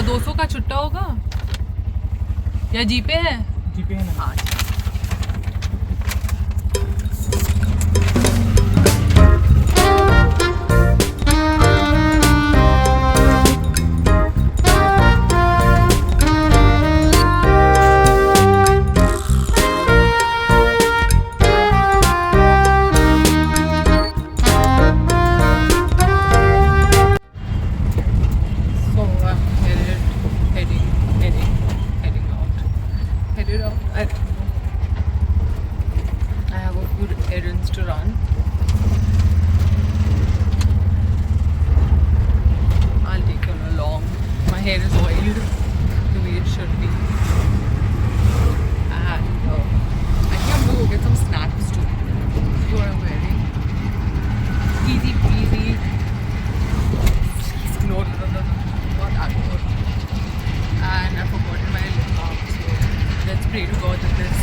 200 का छुट्टा होगा या जीपे है? जीपे है ना। हाँ errands to run. I'll take you along. My hair is oiled the way it should be. And I think I'm going to go get some snacks too. See what I'm wearing. Easy peasy. No, not that good. And I forgot my lip balm, so let's pray to God that this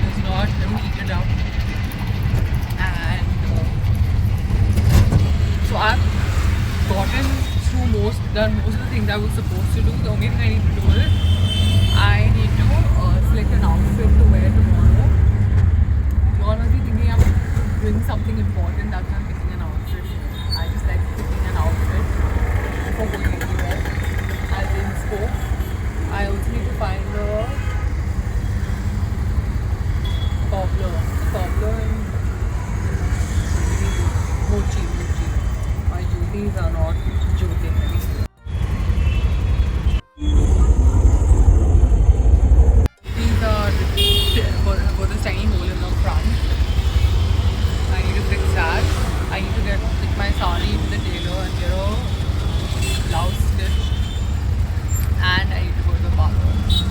does not eat it out. So I've done most of the things I was supposed to do. The only thing I need to do is I need to select an outfit to wear tomorrow. You all must be thinking I'm doing something important. That's why I'm picking an outfit. I just like picking an outfit before going anywhere. As inspo. I also need to find a cobbler and mochi. My duties are not jooting anymore. These are for this tiny hole in the front. I need to fix that. I need to take my sari to the tailor and get a blouse stitch. And I need to go to the barber. So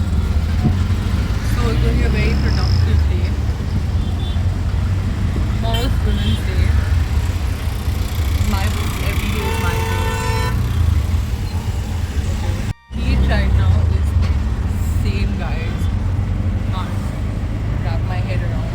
it's going to be a very productive day. Tomorrow's Women's Day. My day, every day is my day. Heat right now is insane, guys. Can't wrap my head around.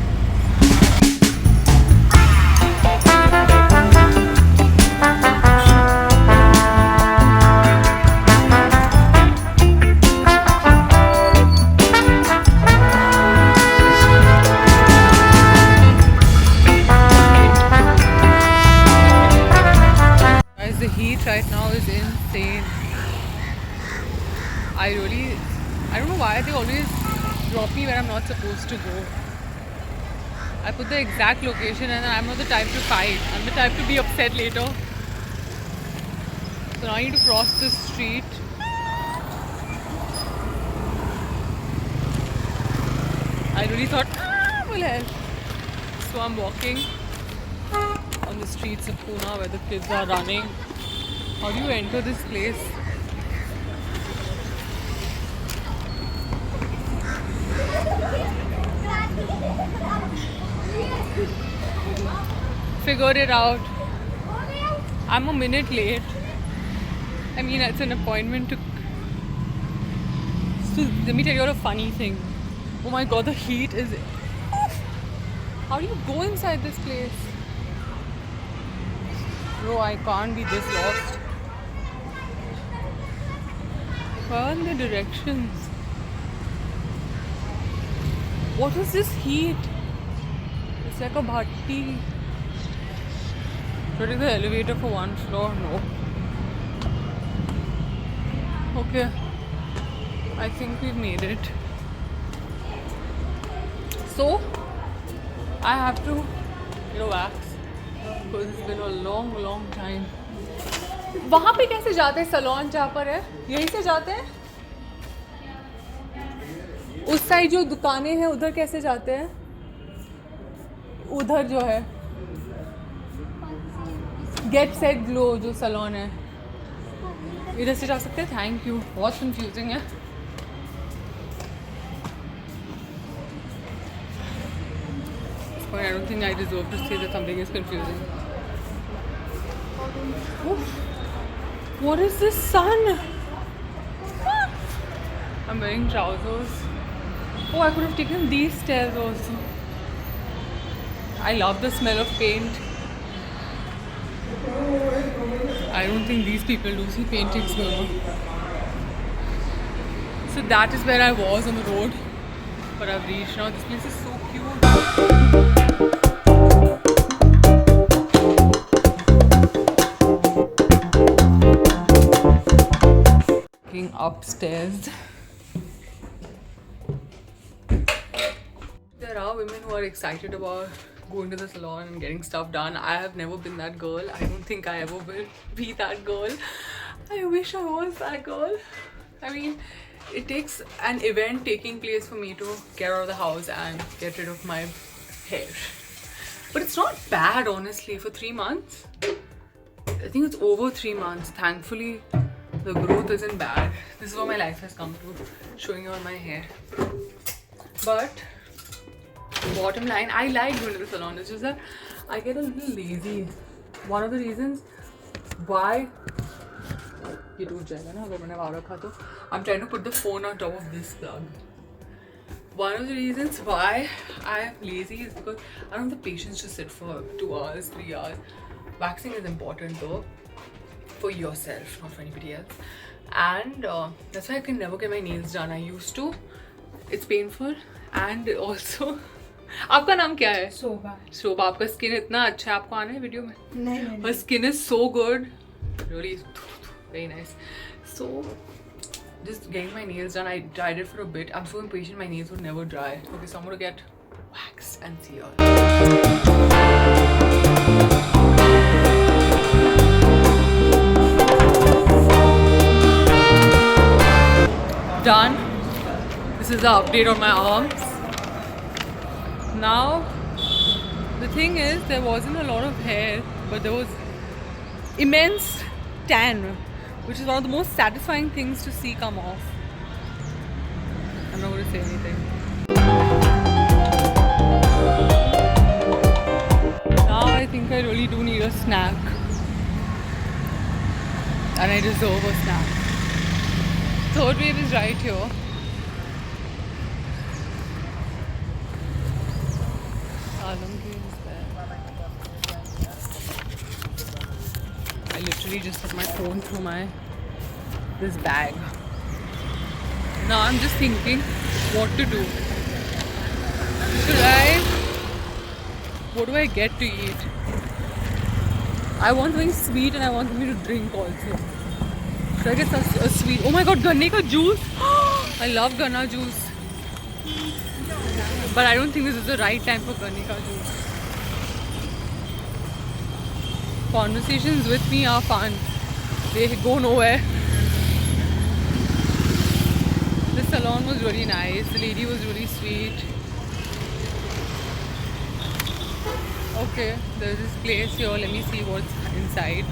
The heat right now is insane. I don't know why they always drop me where I'm not supposed to go. I put the exact location and I'm not the type to fight. I'm the type to be upset later. So now I need to cross this street. I really thought, will help. So I'm walking on the streets of Pune where the kids are running. How do you enter this place? Figured it out. I'm a minute late. I mean, it's an appointment to... So let me tell you a funny thing. Oh my god, the heat is... How do you go inside this place? Bro, I can't be this lost. Where are the directions? What is this heat? It's like a bhatti. Should I take the elevator for one floor? No. Okay. I think we've made it. So, I have to get a wax. Because it's been a long time. वहाँ पे कैसे जाते हैं salon जहाँ पर है? यहीं से जाते हैं? उस साइड जो दुकानें हैं उधर कैसे जाते हैं? उधर जो है गेट सेट ग्लो जो सलोन है इधर से जा सकते हैं? Thank you. बहुत कंफ्यूजिंग है. I don't think I deserve to say that something is confusing. Oof. What is this sun? I'm wearing trousers. Oh, I could have taken these stairs also. I love the smell of paint. I don't think these people do. See, painting smell. So that is where I was on the road, but I've reached now. This place is so cute. Looking upstairs. There are women who are excited about going to the salon and getting stuff done. I have never been that girl. I don't think I ever will be that girl. I wish I was that girl. I mean, it takes an event taking place for me to get out of the house and get rid of my hair. But it's not bad, honestly, for 3 months. I think it's over 3 months. Thankfully, the growth isn't bad. This is what my life has come to, showing you all my hair. But bottom line, I like going to the salon. It's just that I get a little lazy. One of the reasons why I'm trying to put the phone on top of this plug. One of the reasons why I am lazy is because I don't have the patience to sit for 2 hours, 3 hours. Waxing is important though, for yourself, not for anybody else. And that's why I can never get my nails done. I used to. It's painful. And also, आपका नाम क्या है? शोभा. शोभा, आपका skin इतना अच्छा है. आपको आना है वीडियो में? नहीं. Her skin is so good. Really, very nice. So, just getting my nails done. I tried it for a bit. I'm so impatient. My nails would never dry. Okay, so I'm gonna get waxed and see y'all. Done. This is the update on my arms. Now, the thing is, there wasn't a lot of hair, but there was immense tan, which is one of the most satisfying things to see come off. I'm not going to say anything. Now I think I really do need a snack. And I deserve a snack. Third wave is right here. I literally just put my phone through this bag. Now I'm just thinking what to do. What do I get to eat? I want something sweet and I want something to drink also. Should I get a sweet? Oh my god, ganne ka juice! I love ganna juice. But I don't think this is the right time for ganne ka juice. Conversations with me are fun. They go nowhere. The salon was really nice. The lady was really sweet. Okay, there's this place here. Let me see what's inside.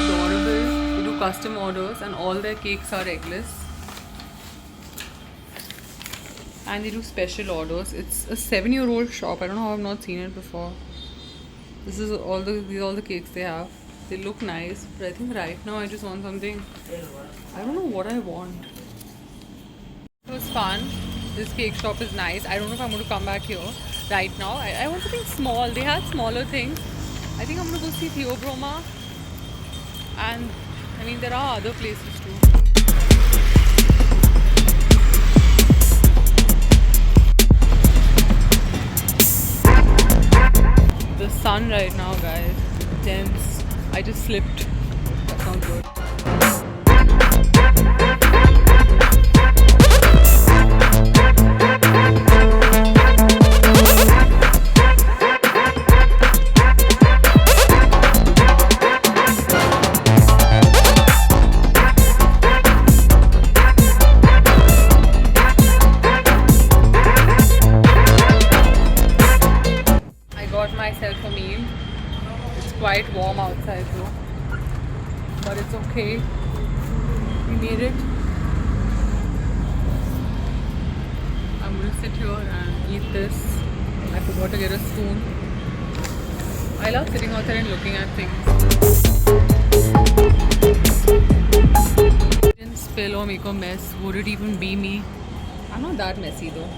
Adorable. They do custom orders and all their cakes are eggless. And they do special orders. It's a 7-year-old shop. I don't know how I've not seen it before. These are all the cakes they have. They look nice, but I think right now I just want something. I don't know what I want. It was fun. This cake shop is nice. I don't know if I'm going to come back here right now. I want something small. They had smaller things. I think I'm going to go see Theobroma. And I mean, there are other places too. The sun right now, guys, intense. I just slipped. That's not good. Myself a meal. It's quite warm outside though, but it's okay. We made it. I'm gonna sit here and eat this. I forgot to get a spoon. I love sitting outside and looking at things. Didn't spill or make a mess. Would it even be me? I'm not that messy though.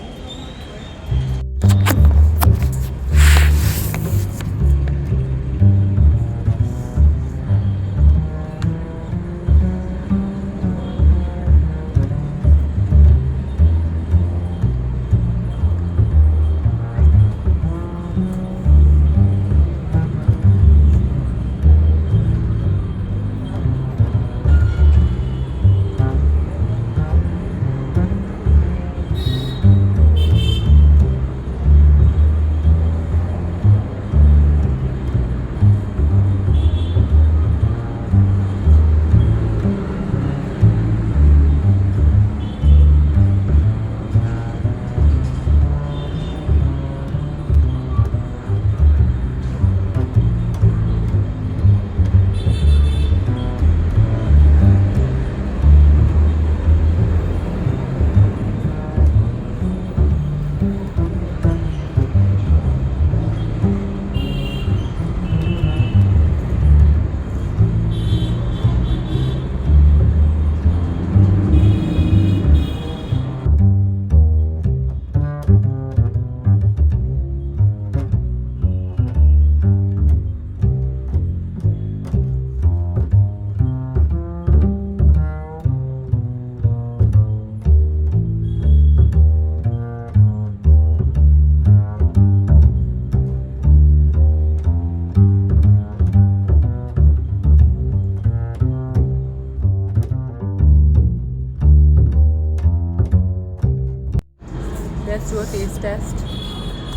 Let's do a taste test.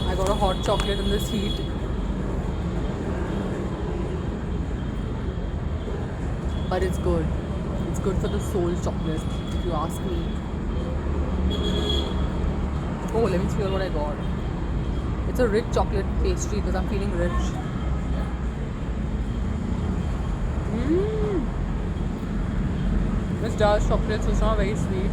I got a hot chocolate in this heat. But it's good. It's good for the soul chocolate, if you ask me. Oh, let me see what I got. It's a rich chocolate pastry because I'm feeling rich. It's dark chocolate, so it's not very sweet.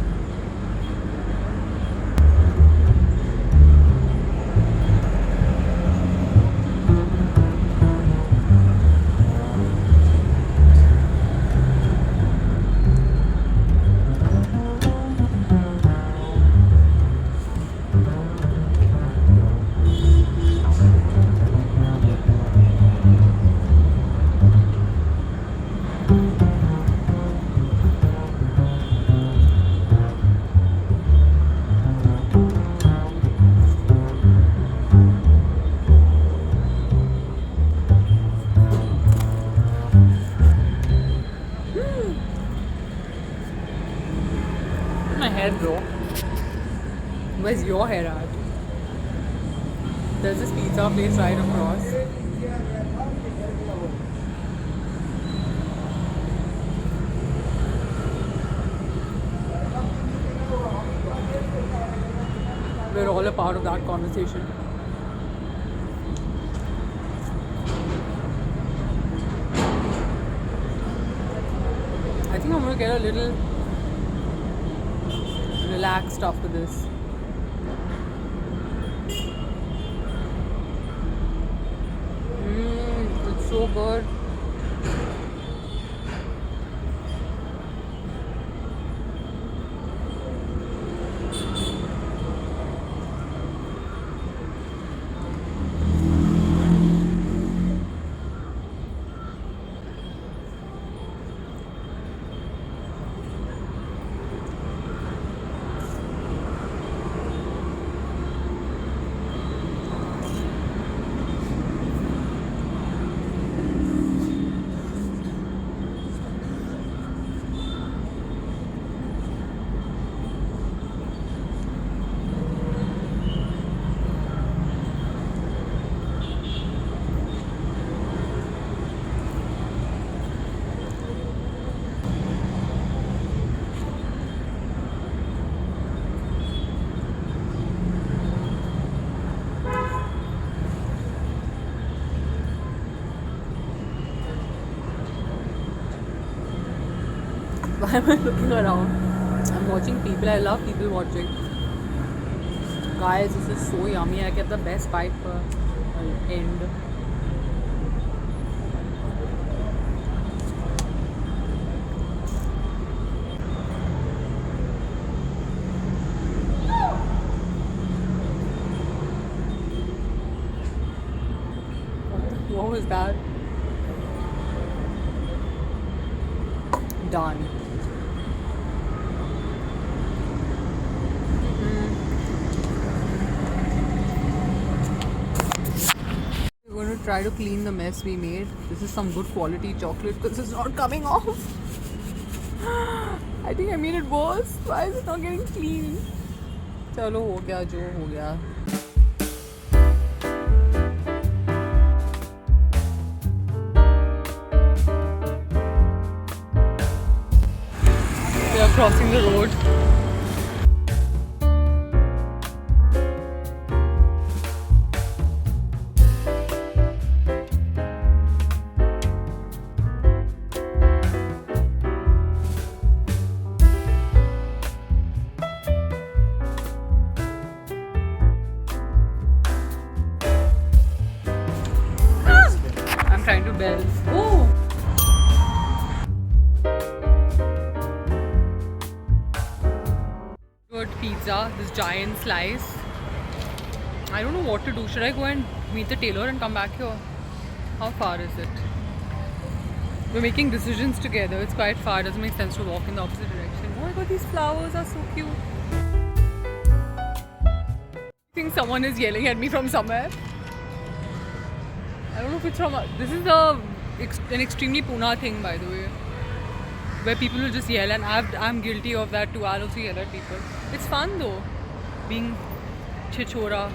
My hair, bro. Where's your hair at? There's this pizza place right across. We're all a part of that conversation. I think I'm gonna get a little relaxed after this. It's so good. Why am I looking around? I'm watching people. I love people watching. Guys, this is so yummy. I get the best bite for an end. What was that? Done. We're going to try to clean the mess we made. This is some good quality chocolate because it's not coming off. I think I made it worse. Why is it not getting clean? चलो हो गया जो हो गया. We are crossing the road. I'm trying to bell. Oh! Good pizza, this giant slice. I don't know what to do. Should I go and meet the tailor and come back here? How far is it? We're making decisions together. It's quite far. It doesn't make sense to walk in the opposite direction. Oh my god, these flowers are so cute. I think someone is yelling at me from somewhere. I don't know if it's from... This is an extremely Pune thing, by the way. Where people will just yell, and I'm guilty of that too. I'll also yell at people. It's fun though, being Chichora.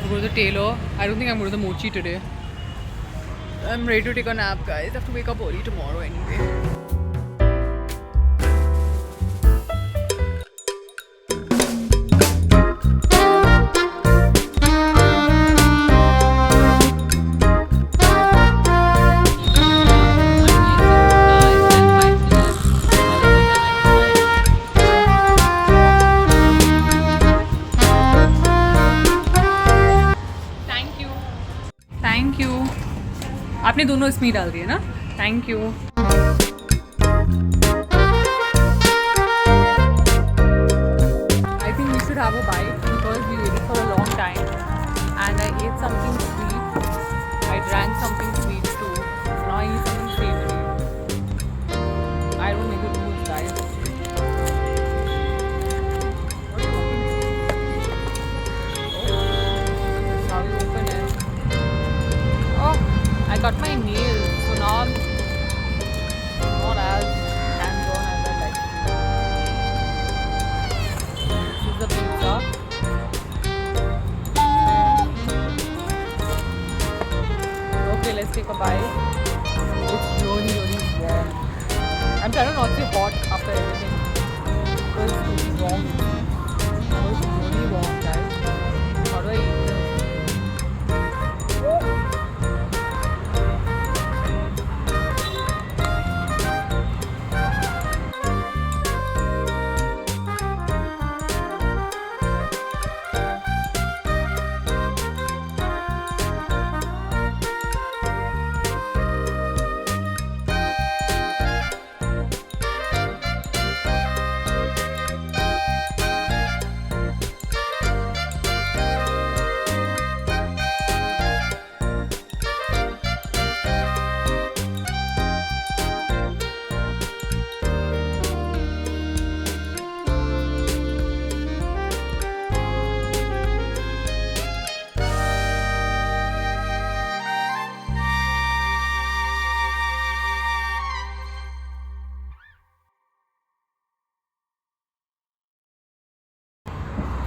Go to the tailor. I don't think I'm going to the mochi today. I'm ready to take a nap, guys. I have to wake up early tomorrow anyway. Thank you. आपने दोनों इसमें ही डाल दिए ना. Thank you. I think we should have a bite because we waited for a long time and I ate something sweet. I drank something sweet too. Now I eat something savoury. I don't make the rules, guys. I cut my nails, so now I'm not as hands-on as I like to be. This is the pizza. Okay, let's take a bite. It's really, really warm. I'm trying to not say hot after everything because it's warm. Oh, it's really warm, guys. How do I eat this?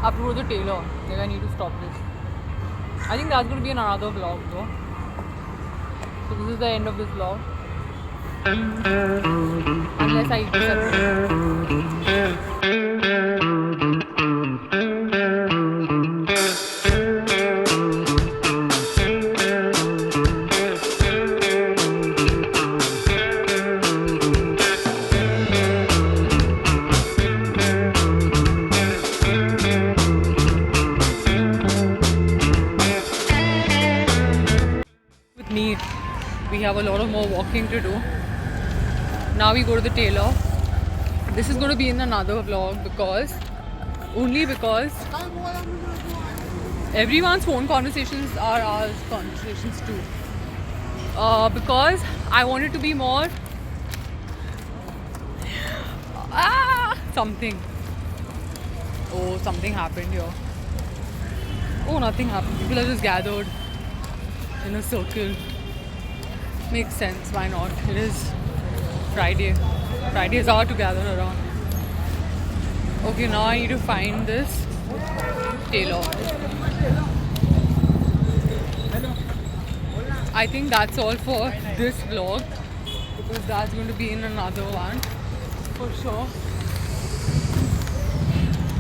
I have to go to the tailor. Like, I need to stop this. I think that's going to be another vlog though. So this is the end of this vlog. Unless I eat this episode. We have a lot of more walking to do. Now we go to the tailor. This is going to be in another vlog because only because everyone's phone conversations are our conversations too. Because I wanted to be more something. Oh, something happened here. Oh, nothing happened. People are just gathered in a circle. Makes sense. Why not? It is Friday. Fridays are to gather around. Okay, now I need to find this tailor. I think that's all for this vlog because that's going to be in another one for sure.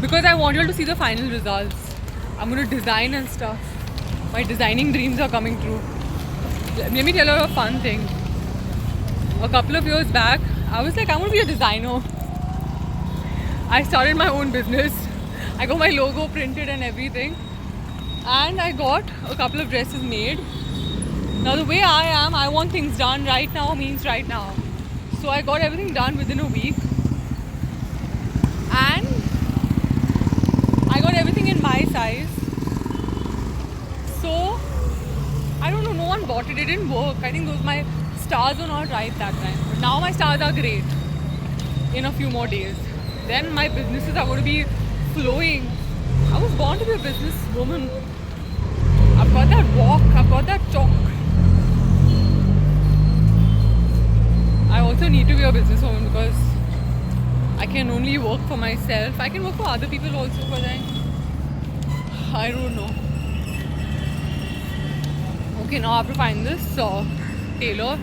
Because I want you all to see the final results. I'm going to design and stuff. My designing dreams are coming true. Let me tell you a fun thing. A couple of years back, I was like, I want to be a designer. I started my own business. I got my logo printed and everything. And I got a couple of dresses made. Now the way I am, I want things done right now means right now. So I got everything done within a week. And I got everything in my size. So I don't know, no one bought it. It didn't work. I think my stars were not right that time. But now my stars are great in a few more days. Then my businesses are going to be flowing. I was born to be a businesswoman. I've got that walk, I've got that talk. I also need to be a businesswoman because I can only work for myself. I can work for other people also, but I don't know. Okay, now I have to find this tailor.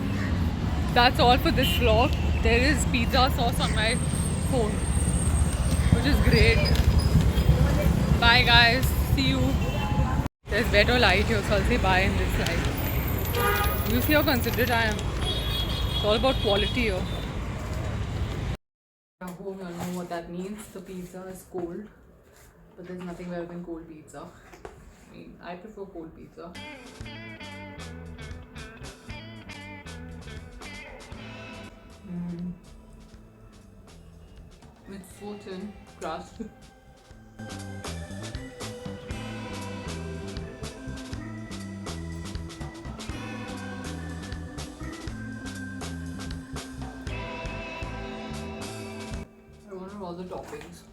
That's all for this vlog. There is pizza sauce on my phone, which is great. Bye guys, see you. There's better light here, so I'll say bye in this light. You see how considerate I am. It's all about quality here. I hope you all know what that means. The pizza is cold, but there's nothing better than cold pizza. I mean, I prefer cold pizza. It's so thin crust. I wanted all the toppings.